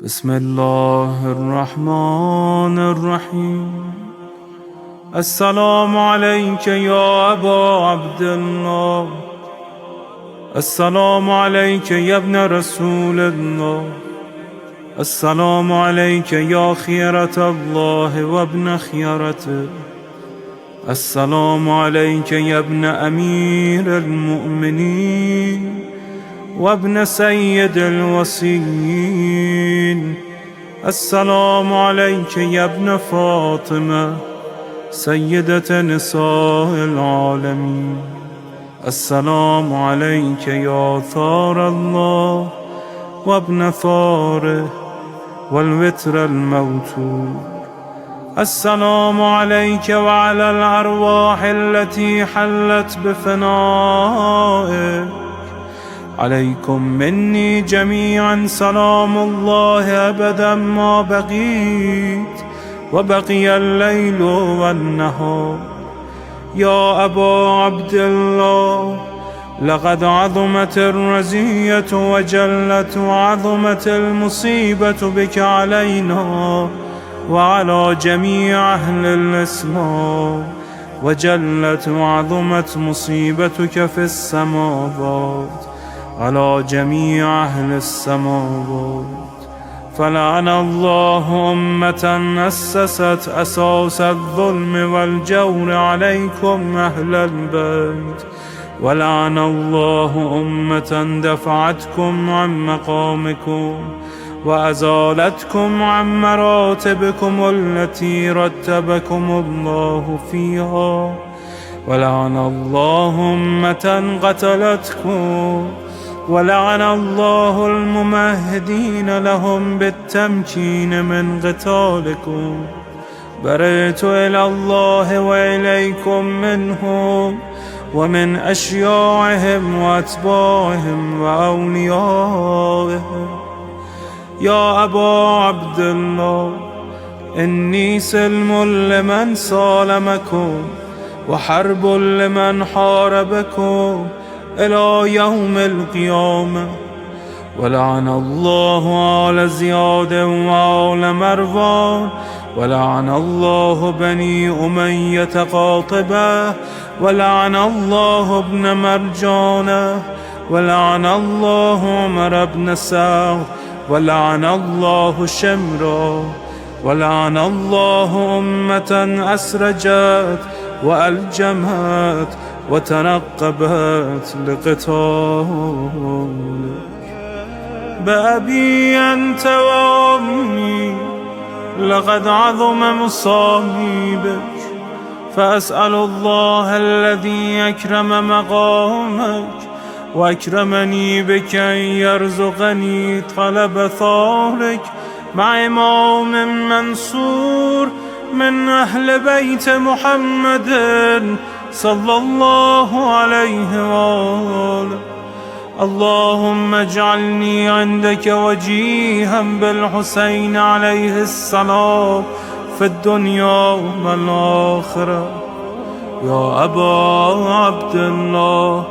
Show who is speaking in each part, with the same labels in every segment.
Speaker 1: بسم الله الرحمن الرحيم. السلام عليك يا أبا عبد الله، السلام عليك يا ابن رسول الله، السلام عليك يا خيرة الله وابن خيرته، السلام عليك يا ابن أمير المؤمنين وابن سيد الوصيين، السلام عليك يا ابن فاطمة سيدة نساء العالمين، السلام عليك يا ثار الله وابن ثاره والوتر الموتور، السلام عليك وعلى الأرواح التي حلت بفنائك، عليكم مني جميعا سلام الله أبدا ما بقيت وبقي الليل والنهار. يا أبا عبد الله، لقد عظمت الرزية وجلت وعظمت المصيبة بك علينا وعلى جميع أهل الإسلام، وجلت وعظمت مصيبتك في السماوات على جميع أهل السماوات. فلعن الله أمة أسست أساس الظلم والجور عليكم أهل البيت، ولعن الله أمة دفعتكم عن مقامكم وأزالتكم عن مراتبكم التي رتبكم الله فيها، ولعن الله أمة قتلتكم، ولعن الله الممهدين لهم بالتمكين من قتالكم. برئت إلى الله وإليكم منهم ومن أشياعهم وأتباعهم وأوليائهم. يا أبا عبد الله، إني سلم لمن سالمكم وحرب لمن حاربكم إلى يوم القيامة. ولعن الله آل زياد وآل مروان، ولعن الله بني أمية قاطبة، ولعن الله ابن مرجانة، ولعن الله عمر بن سعد، ولعن الله شمرا، ولعن الله أمة أسرجت وألجمت وتنقبت لقتالك. بأبي أنت وأمي لقد عظم مصائبك، فأسأل الله الذي أكرم مقامك وأكرمني بك أن يرزقني طلب ثارك مع إمام منصور من أهل بيت محمد صلى الله عليه وآله. اللهم اجعلني عندك وجيها بالحسين عليه السلام في الدنيا والآخرة. يا أبا عبد الله،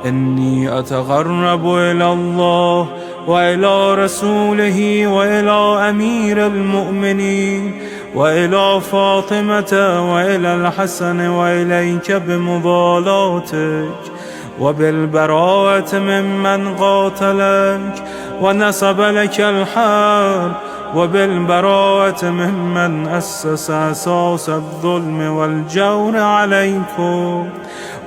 Speaker 1: إني أتقرب إلى الله وإلى رسوله وإلى أمير المؤمنين وإلى فاطمة وإلى الحسن وإليك بمضالاتك وبالبراءة ممن قاتلك ونسب لك الحرب، وبالبراءة ممن أسس أساس الظلم والجور عليكم.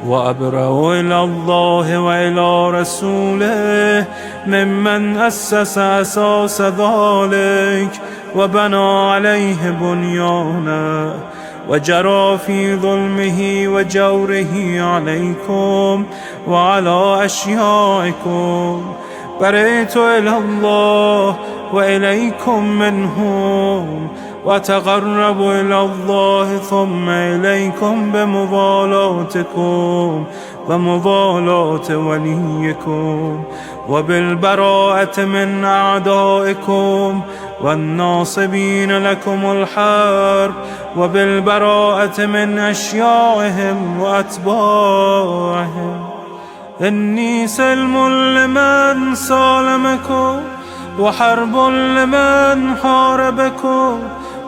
Speaker 1: وأبرأ إلى الله وإلى رسوله ممن أسس أساس ذلك وبنى عليه بنيانا وجرى في ظلمه وجوره عليكم وعلى أشيائكم. برئت إلى الله وإليكم منهم، وتقرب إلى الله ثم إليكم بمضالاتكم ومضالاة وليكم، وبالبراءة من أعدائكم والناصبين لكم الحرب، وبالبراءة من أشيائهم وأتباعهم. إني سلم لمن سالمكم وحرب لمن حاربكم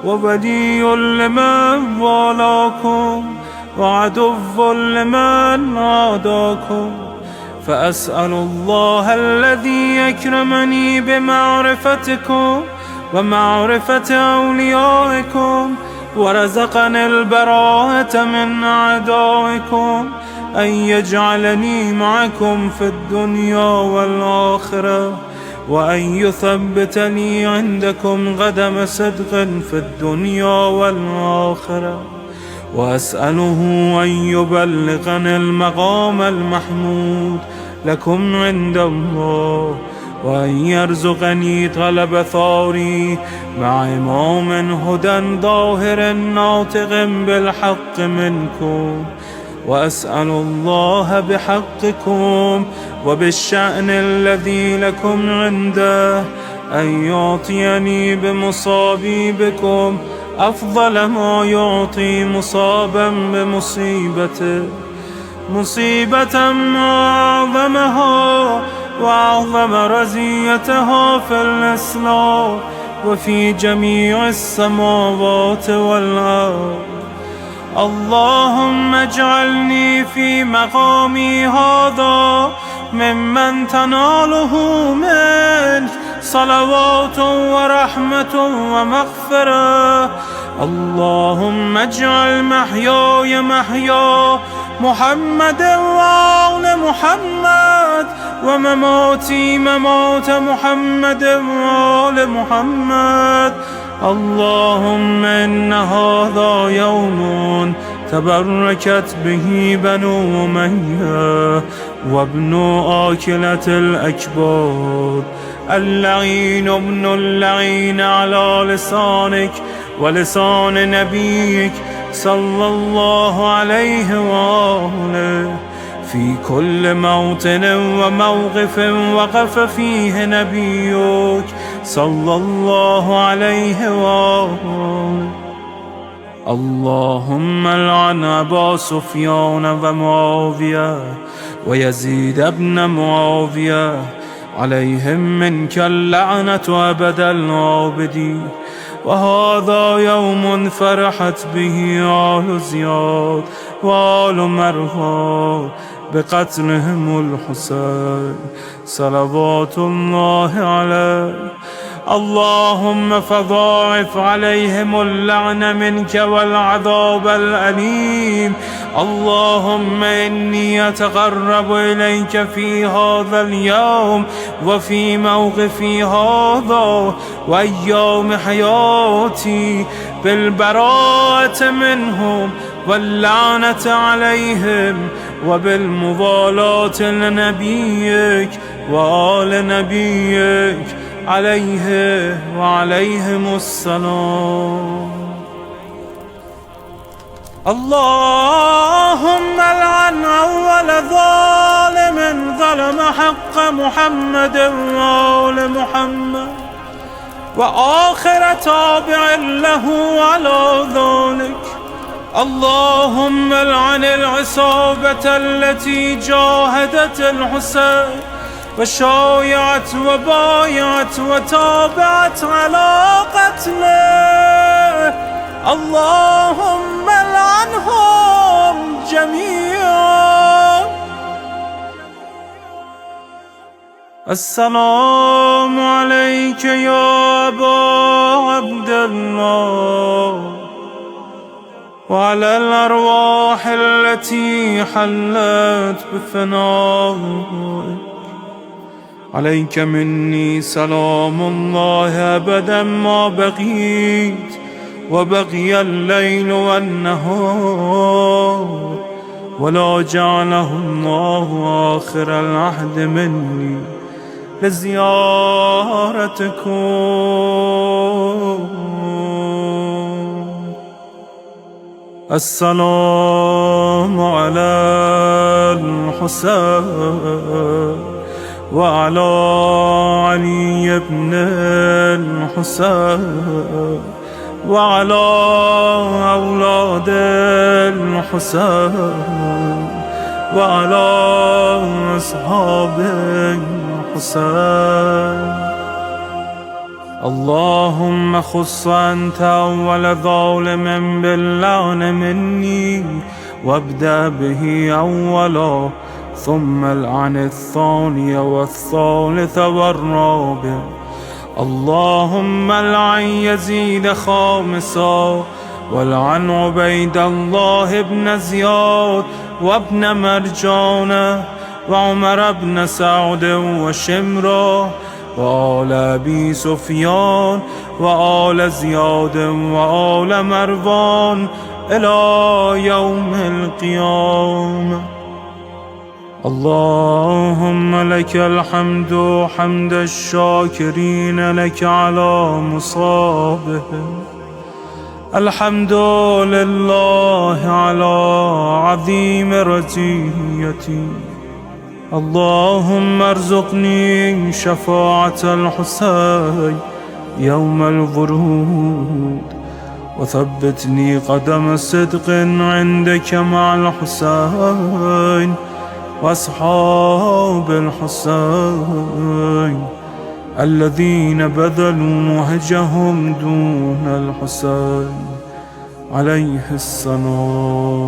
Speaker 1: وولي لمن والاكم وعدو لمن عاداكم. فأسأل الله الذي يكرمني بمعرفتكم ومعرفة أوليائكم ورزقني البراءة من أعدائكم أن يجعلني معكم في الدنيا والآخرة، وأن يثبتني عندكم قدم صدق في الدنيا والآخرة. وأسأله أن يبلغني المقام المحمود لكم عند الله، وأن يرزقني طلب ثاري مع إمام هدى ظاهر ناطق بالحق منكم. وأسأل الله بحقكم وبالشأن الذي لكم عنده أن يعطيني بمصابيبكم أفضل ما يعطي مصابا بمصيبته، مصيبة أعظمها وأعظم رزيتها في الإسلام وفي جميع السماوات والأرض. اللهم اجعلني في مقامي هذا ممن تناله منك صلوات ورحمة ومغفرة. اللهم اجعل محياي محيا محمد وآل محمد، ومماتي ممات محمد وآل محمد. اللهم إن هذا يوم تبركت به بنو أمية وابن آكلة الأكباد، اللعين ابن اللعين على لسانك ولسان نبيك صلى الله عليه وآله، في كل موطن وموقف وقف فيه نبيك صلى الله عليه وآله. اللهم لعن أبا سفيان ومعاوية ويزيد بن معاوية، عليهم منك اللعنة أبد الآبدين. وهذا يوم فرحت به آل زياد وآل مرغان بقتلهم الحسين صلوات الله عليه. اللهم فضاعف عليهم اللعن منك والعذاب الأليم. اللهم إني أتقرب إليك في هذا اليوم وفي موقفي هذا وأيام حياتي بالبراءة منهم واللعنة عليهم وبالموالاة لنبيك وآل نبيك عليه وعليهم السلام. اللهم لعن أول ظالم ظلم حق محمد وآل محمد، وآخر تابع له على ذلك. اللهم لعن العصابة التي جاهدت الحسين وشايعت وبايعت وتابعت على قتله. اللهم لعنهم جميعا. السلام عليك يا أبا عبد الله، وعلى الأرواح التي حلت بفنائك. عليك مني سلام الله أبدا ما بقيت وبقي الليل والنهار، ولا جعله الله آخر العهد مني لزيارتكم. السلام على الحسين وعلى علي بن الحسين وعلى أولاد الحسين وعلى أصحاب الحسين. اللهم خص أنت أول ظالم باللعن مني وابدأ به أولا، ثم العن الثاني والثالث والرابع. اللهم العن يزيد خامسا، والعن عبيد الله بن زياد وابن مرجان وعمر بن سعد وشمرة وآل أبي سفيان وآل زياد وآل مروان إلى يوم القيامة. اللهم لك الحمد حمد الشاكرين لك على مصابهم، الحمد لله على عظيم رزيتي. اللهم ارزقني شفاعة الحسين يوم الورود، وثبتني قدم صدق عندك مع الحسين وأصحاب الحسين الذين بذلوا مهجهم دون الحسين عليه السلام.